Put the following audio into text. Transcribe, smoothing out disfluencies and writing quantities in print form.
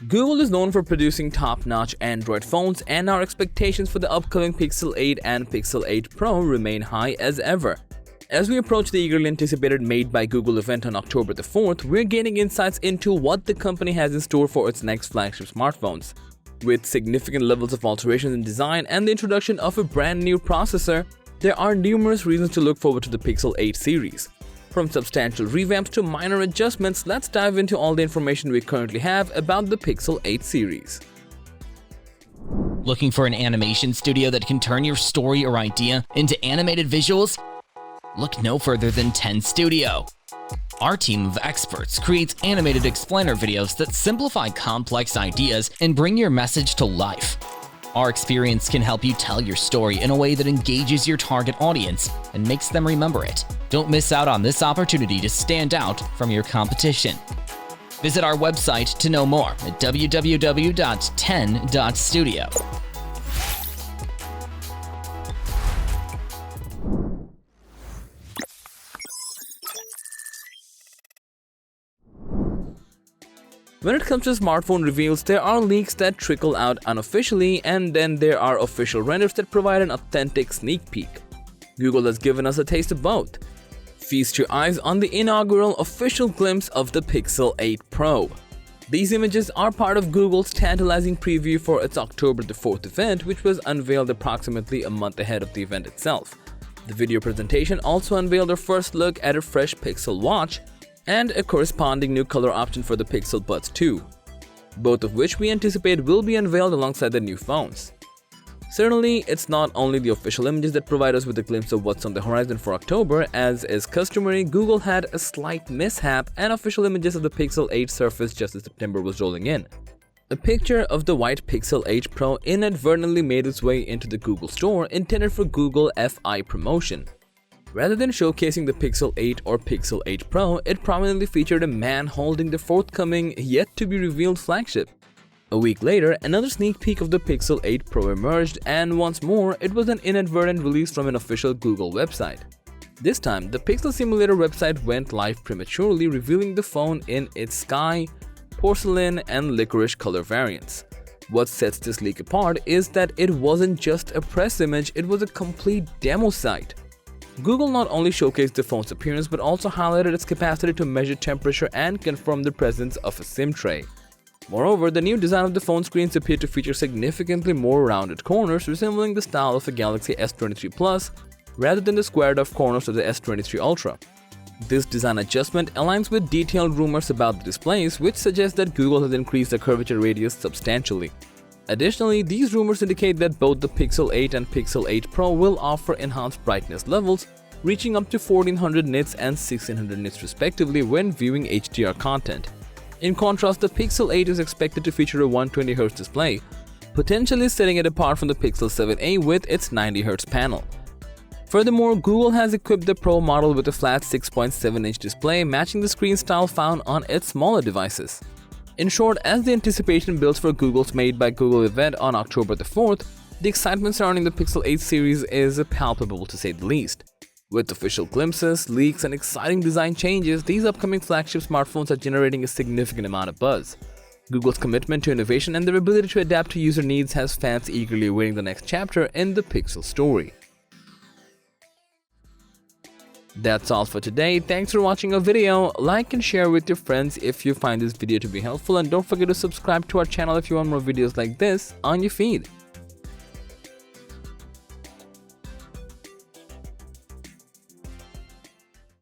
Google is known for producing top-notch Android phones, and our expectations for the upcoming Pixel 8 and Pixel 8 Pro remain high as ever. As we approach the eagerly anticipated Made by Google event on October the 4th, we're gaining insights into what the company has in store for its next flagship smartphones. With significant levels of alterations in design and the introduction of a brand new processor, there are numerous reasons to look forward to the Pixel 8 series. From substantial revamps to minor adjustments, let's dive into all the information we currently have about the Pixel 8 series. Looking for an animation studio that can turn your story or idea into animated visuals? Look no further than 10 Studio. Our team of experts creates animated explainer videos that simplify complex ideas and bring your message to life. Our experience can help you tell your story in a way that engages your target audience and makes them remember it. Don't miss out on this opportunity to stand out from your competition. Visit our website to know more at www.10.studio. When it comes to smartphone reveals, there are leaks that trickle out unofficially, and then there are official renders that provide an authentic sneak peek. Google has given us a taste of both. Feast your eyes on the inaugural official glimpse of the Pixel 8 Pro. These images are part of Google's tantalizing preview for its October the 4th event, which was unveiled approximately a month ahead of the event itself. The video presentation also unveiled a first look at a fresh Pixel Watch and a corresponding new color option for the Pixel Buds 2, both of which we anticipate will be unveiled alongside the new phones. Certainly, it's not only the official images that provide us with a glimpse of what's on the horizon for October. As is customary, Google had a slight mishap and official images of the Pixel 8 surfaced just as September was rolling in. A picture of the white Pixel 8 Pro inadvertently made its way into the Google Store intended for Google FI promotion. Rather than showcasing the Pixel 8 or Pixel 8 Pro, it prominently featured a man holding the forthcoming, yet-to-be-revealed flagship. A week later, another sneak peek of the Pixel 8 Pro emerged, and once more, it was an inadvertent release from an official Google website. This time, the Pixel Simulator website went live prematurely, revealing the phone in its sky, porcelain, and licorice color variants. What sets this leak apart is that it wasn't just a press image, it was a complete demo site. Google not only showcased the phone's appearance but also highlighted its capacity to measure temperature and confirm the presence of a SIM tray. Moreover, the new design of the phone screens appeared to feature significantly more rounded corners, resembling the style of a Galaxy S23 Plus rather than the squared-off corners of the S23 Ultra. This design adjustment aligns with detailed rumors about the displays, which suggest that Google has increased the curvature radius substantially. Additionally, these rumors indicate that both the Pixel 8 and Pixel 8 Pro will offer enhanced brightness levels, reaching up to 1400 nits and 1600 nits respectively when viewing HDR content. In contrast, the Pixel 8 is expected to feature a 120Hz display, potentially setting it apart from the Pixel 7a with its 90Hz panel. Furthermore, Google has equipped the Pro model with a flat 6.7-inch display, matching the screen style found on its smaller devices. In short, as the anticipation builds for Google's Made by Google event on October the 4th, the excitement surrounding the Pixel 8 series is palpable to say the least. With official glimpses, leaks, and exciting design changes, these upcoming flagship smartphones are generating a significant amount of buzz. Google's commitment to innovation and their ability to adapt to user needs has fans eagerly awaiting the next chapter in the Pixel story. That's all for today. Thanks for watching our video. Like and share with your friends if you find this video to be helpful, and don't forget to subscribe to our channel if you want more videos like this on your feed.